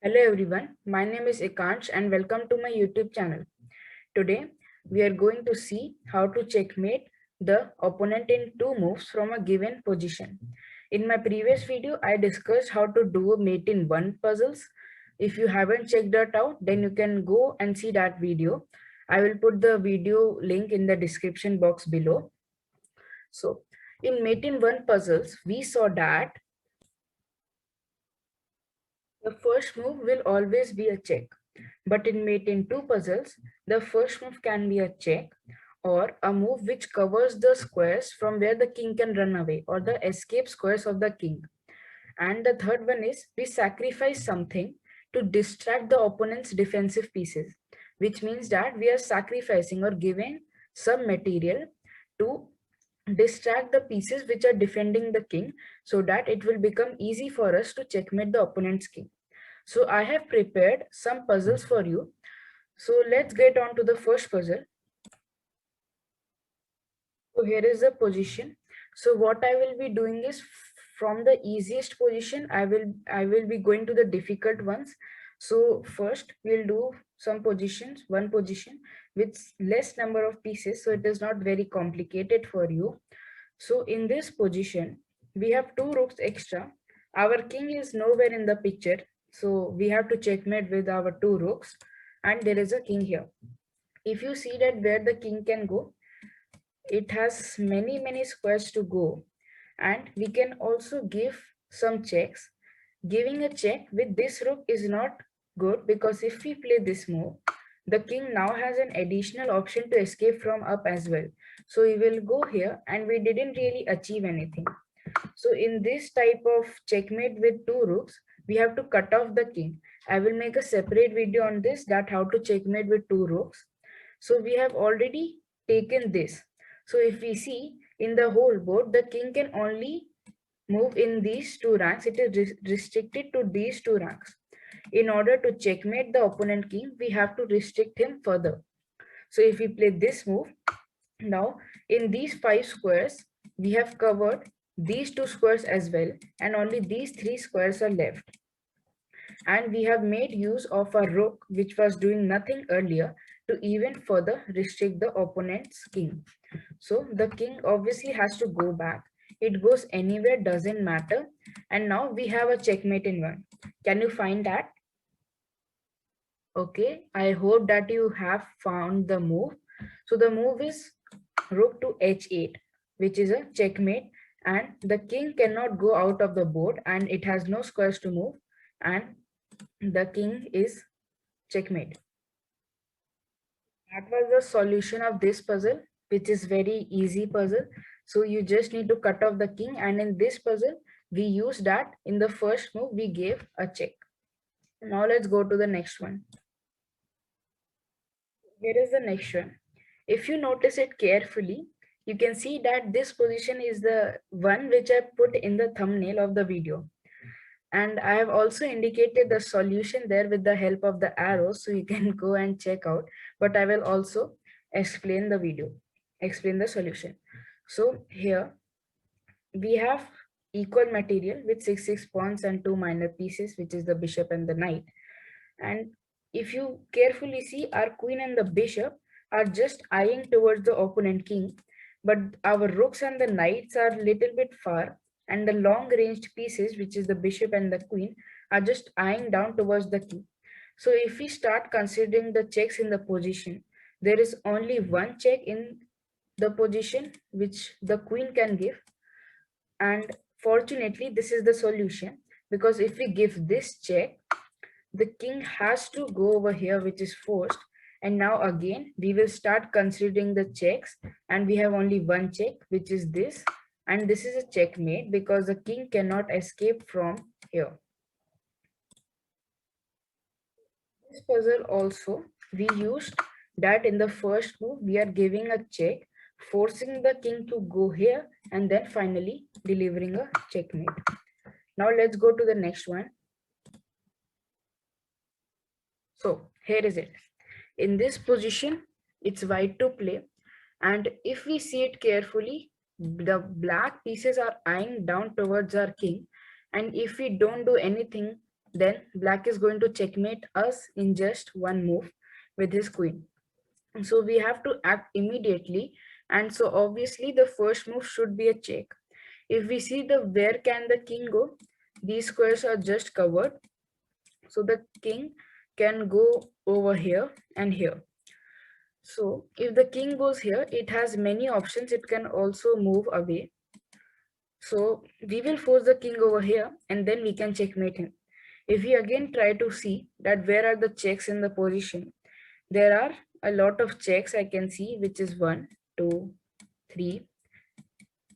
Hello everyone, my name is Ikansh and welcome to my YouTube channel. Today we are going to see how to checkmate the opponent in two moves from a given position. In my previous video, I discussed how to do a mate in one puzzles. If you haven't checked that out, then you can go and see that video. I will put the video link in the description box below. So in mate in one puzzles, we saw that the first move will always be a check. But in mate in two puzzles, the first move can be a check or a move which covers the squares from where the king can run away or the escape squares of the king. And the third one is we sacrifice something to distract the opponent's defensive pieces, which means that we are sacrificing or giving some material to distract the pieces which are defending the king so that it will become easy for us to checkmate the opponent's king. So I have prepared some puzzles for you. So let's get on to the first puzzle. So here is the position. So what I will be doing is from the easiest position, I will be going to the difficult ones. So first we'll do some positions, one position with less number of pieces. So it is not very complicated for you. So in this position, we have two rooks extra. Our king is nowhere in the picture. So we have to checkmate with our two rooks and there is a king here. If you see that where the king can go, it has many squares to go. And we can also give some checks. Giving a check with this rook is not good because if we play this move, the king now has an additional option to escape from up as well. So we will go here and we didn't really achieve anything. So in this type of checkmate with two rooks, we have to cut off the king. I will make a separate video on this, that how to checkmate with two rooks. So we have already taken this. So if we see in the whole board, the king can only move in these two ranks. It is restricted to these two ranks. In order to checkmate the opponent king, we have to restrict him further. So if we play this move, now in these five squares, we have covered these two squares as well, and only these three squares are left. And we have made use of a rook which was doing nothing earlier to even further restrict the opponent's king. So the king obviously has to go back. It goes anywhere, doesn't matter. And now we have a checkmate in one. Can you find that? Okay, I hope that you have found the move. So the move is rook to h8, which is a checkmate, and the king cannot go out of the board and it has no squares to move, and the king is checkmate. That was the solution of this puzzle, which is very easy puzzle. So you just need to cut off the king, and in this puzzle we use that in the first move we gave a check. Now let's go to the next one. Here is the next one. If you notice it carefully, you can see that this position is the one which I put in the thumbnail of the video. And I have also indicated the solution there with the help of the arrows, so you can go and check out. But I will also explain the video, explain the solution. So here we have equal material with 6 pawns and 2 minor pieces, which is the bishop and the knight. And if you carefully see, our queen and the bishop are just eyeing towards the opponent king, but our rooks and the knights are little bit far, and the long ranged pieces, which is the bishop and the queen, are just eyeing down towards the king. So if we start considering the checks in the position, there is only one check in the position which the queen can give, and fortunately this is the solution, because if we give this check, the king has to go over here, which is forced. And now again we will start considering the checks, and we have only one check, which is this, and this is a checkmate because the king cannot escape from here. This puzzle also, we used that in the first move we are giving a check, forcing the king to go here, and then finally delivering a checkmate. Now let's go to the next one. So here is it. In this position, it's white to play. And if we see it carefully, the black pieces are eyeing down towards our king. And if we don't do anything then black is going to checkmate us in just one move with his queen. So we have to act immediately, and so obviously the first move should be a check. If we see the where can the king go, these squares are just covered, so the king can go over here and here. So if the king goes here, it has many options. It can also move away. So we will force the king over here and then we can checkmate him. If we again try to see that where are the checks in the position, there are a lot of checks I can see, which is 1, 2, 3,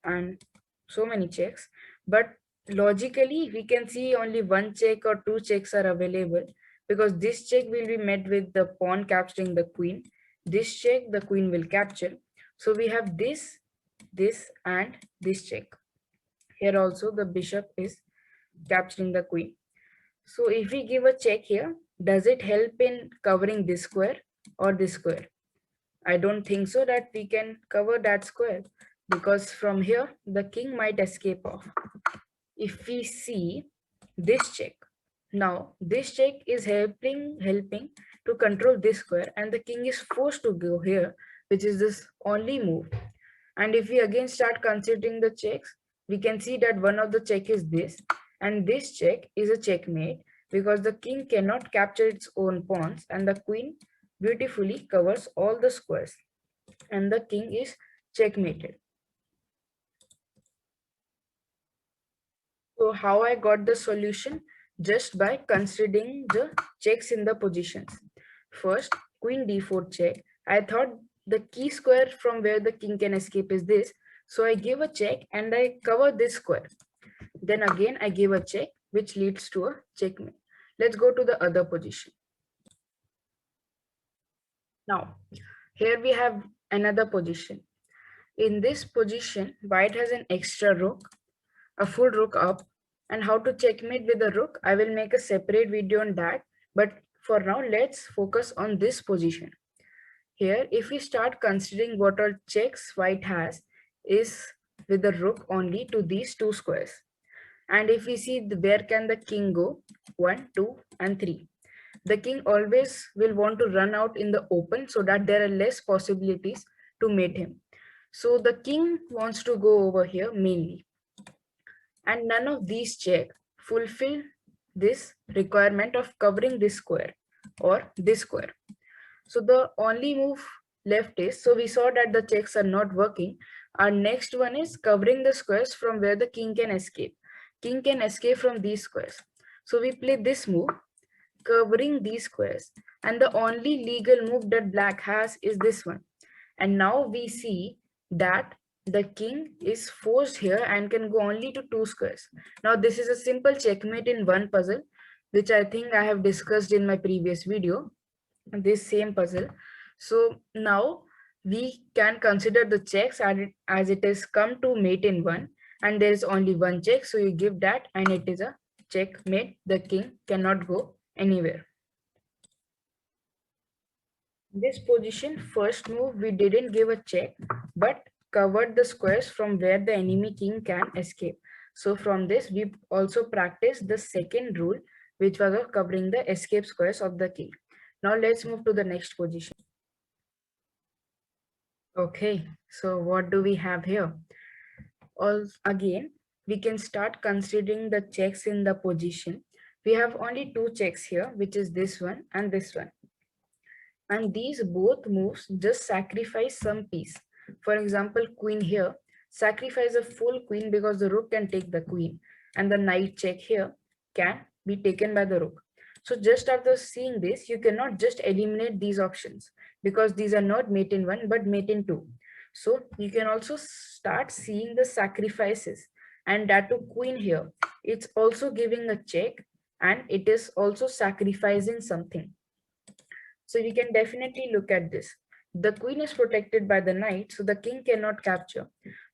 and so many checks. But logically, we can see only one check or two checks are available, because this check will be met with the pawn capturing the queen. This check, the queen will capture. So we have this, and this check. Here also the bishop is capturing the queen. So if we give a check here, does it help in covering this square or this square? I don't think so that we can cover that square, because from here the king might escape off. If we see this check, now this check is helping to control this square, and the king is forced to go here, which is this only move. And if we again start considering the checks, we can see that one of the check is this, and this check is a checkmate, because the king cannot capture its own pawns and the queen beautifully covers all the squares, and the king is checkmated. So how I got the solution? Just by considering the checks in the positions. First, queen d4 check. I thought the key square from where the king can escape is this. So I give a check and I cover this square. Then again I give a check, which leads to a checkmate. Let's go to the other position. Now, here we have another position. In this position, white has an extra rook, a full rook up, and how to checkmate with the rook. I will make a separate video on that. But for now, let's focus on this position. Here, if we start considering what all checks white has, is with the rook only to these two squares. And if we see where can the king go, 1, 2, and 3. The king always will want to run out in the open so that there are less possibilities to mate him. So the king wants to go over here mainly. And none of these check fulfill this requirement of covering this square or this square. So the only move left is, so we saw that the checks are not working. Our next one is covering the squares from where the king can escape. King can escape from these squares. So we play this move, covering these squares. And the only legal move that black has is this one. And now we see that the king is forced here and can go only to two squares. Now this is a simple checkmate in one puzzle, which I think I have discussed in my previous video, this same puzzle. So now we can consider the checks as it is come to mate in one, and there is only one check. So you give that and it is a checkmate. The king cannot go anywhere. This position, first move, we didn't give a check, but covered the squares from where the enemy king can escape. So from this, we also practice the second rule, which was of covering the escape squares of the king. Now let's move to the next position. Okay, so what do we have here? Again, we can start considering the checks in the position. We have only two checks here, which is this one and this one. And these both moves just sacrifice some piece. For example, queen here, sacrifice a full queen because the rook can take the queen, and the knight check here can be taken by the rook. So just after seeing this, you cannot just eliminate these options because these are not mate in one but mate in two. So you can also start seeing the sacrifices, and that to queen here, it's also giving a check and it is also sacrificing something. So we can definitely look at this. The queen is protected by the knight, so the king cannot capture.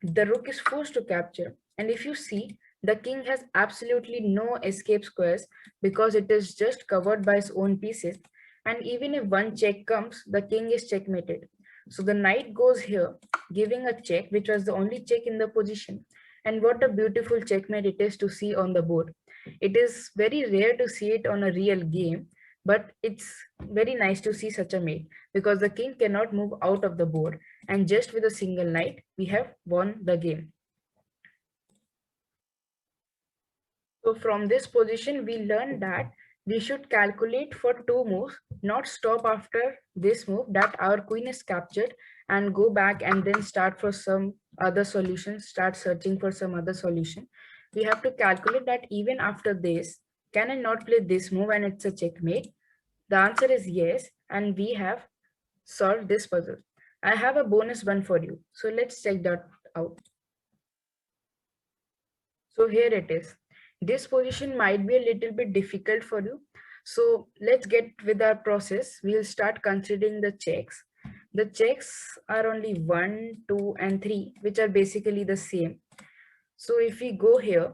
The rook is forced to capture. And if you see, the king has absolutely no escape squares because it is just covered by its own pieces. And even if one check comes, the king is checkmated. So the knight goes here, giving a check, which was the only check in the position. And what a beautiful checkmate it is to see on the board. It is very rare to see it on a real game, but it's very nice to see such a mate because the king cannot move out of the board, and just with a single knight, we have won the game. So from this position, we learned that we should calculate for two moves, not stop after this move that our queen is captured and go back and then start for some other solution, start searching for some other solution. We have to calculate that even after this, can I not play this move and it's a checkmate? The answer is yes, and we have solved this puzzle. I have a bonus one for you. So let's check that out. So here it is. This position might be a little bit difficult for you. So let's get with our process. We'll start considering the checks. The checks are only 1, 2, and 3, which are basically the same. So if we go here,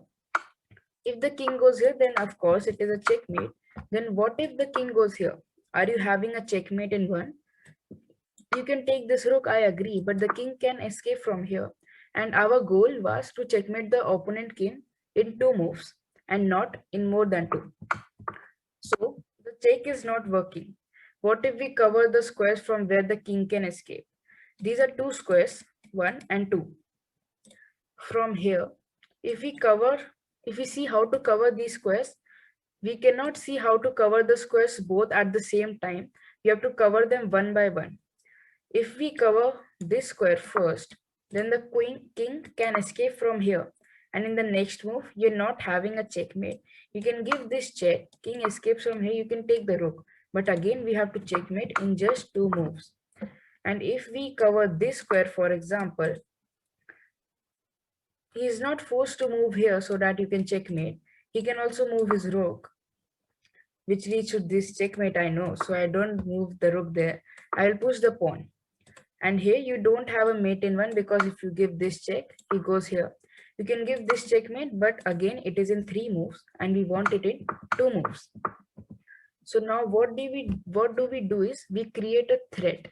if the king goes here, then of course it is a checkmate. Then what if the king goes here? Are you having a checkmate in one? You can take this rook, I agree, but the king can escape from here. And our goal was to checkmate the opponent king in two moves and not in more than two. So the check is not working. What if we cover the squares from where the king can escape? These are two squares, 1 and 2. From here, if we see how to cover these squares, we cannot see how to cover the squares both at the same time. We have to cover them one by one. If we cover this square first, then the king can escape from here. And in the next move, you're not having a checkmate. You can give this check, king escapes from here, you can take the rook. But again, we have to checkmate in just two moves. And if we cover this square, for example, he is not forced to move here so that you can checkmate. He can also move his rook, which leads to this checkmate, I know. So I don't move the rook there. I'll push the pawn. And here you don't have a mate in one because if you give this check, he goes here. You can give this checkmate, but again, it is in three moves and we want it in two moves. So now what do we do is we create a threat.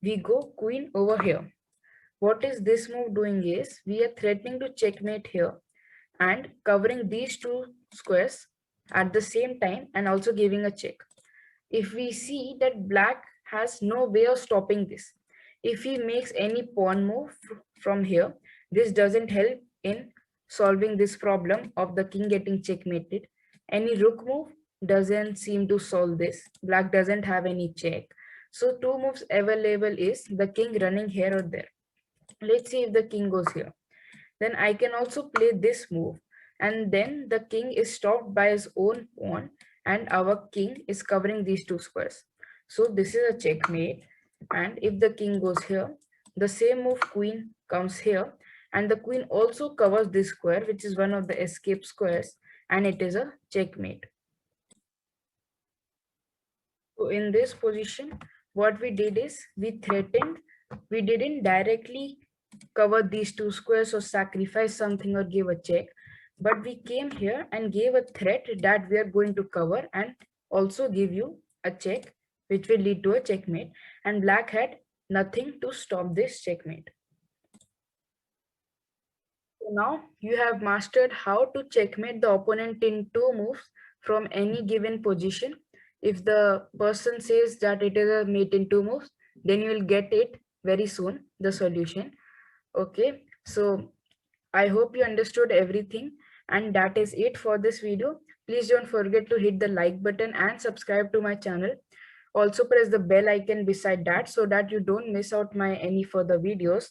We go queen over here. What is this move doing is we are threatening to checkmate here and covering these two squares at the same time and also giving a check. If we see that black has no way of stopping this, if he makes any pawn move from here, this doesn't help in solving this problem of the king getting checkmated. Any rook move doesn't seem to solve this. Black doesn't have any check. So two moves available is the king running here or there. Let's see if the king goes here. Then I can also play this move, and then the king is stopped by his own pawn and our king is covering these two squares. So this is a checkmate. And if the king goes here, the same move queen comes here and the queen also covers this square, which is one of the escape squares, and it is a checkmate. So in this position, what we did is we threatened, we didn't directly cover these two squares or sacrifice something or give a check, but we came here and gave a threat that we are going to cover and also give you a check, which will lead to a checkmate, and black had nothing to stop this checkmate. So now you have mastered how to checkmate the opponent in two moves from any given position. If the person says that it is a mate in two moves, then you will get it very soon, the solution. Okay, so I hope you understood everything, and that is it for this video. Please don't forget to hit the like button and subscribe to my channel. Also press the bell icon beside that so that you don't miss out my any further videos.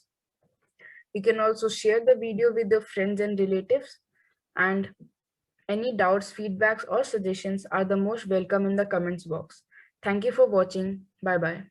You can also share the video with your friends and relatives, and any doubts, feedbacks or suggestions are the most welcome in the comments box. Thank you for watching. Bye bye.